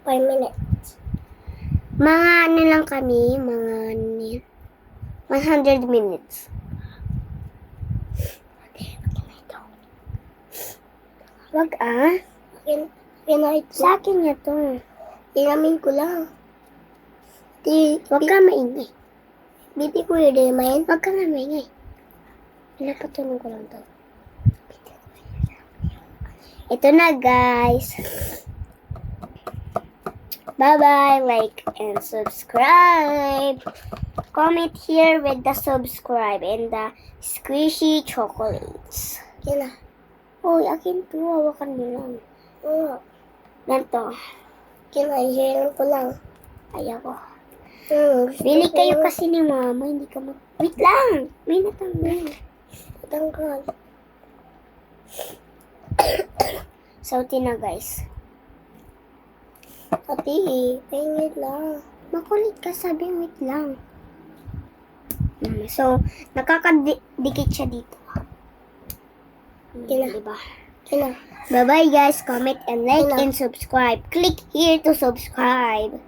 5 minutes. Mga ano lang kami, mga 100 minutes. Wag sa akin niya to. Inamin ko lang. Wag ka maingay. Biti ko yun, main. Wag ka nga maingay. Pinapatulong ko lang to. Ito na, guys. Bye-bye. Like and subscribe. Comment here with the subscribe and the squishy chocolates. Kila. Uy, akin to. Hawakan mo lang. Oo. Ganito. Kila, i-share ko lang. Ayoko. Bili kayo kasi ni mama. Hindi ka Wait lang. May natanggal. Natanggal. Sauti na, guys. Ate, wait lang. Makulit ka, sabi wait lang. So, nakakadikit siya dito. Kina. Diba? Kina. Bye-bye, guys. Comment and like and subscribe. Click here to subscribe.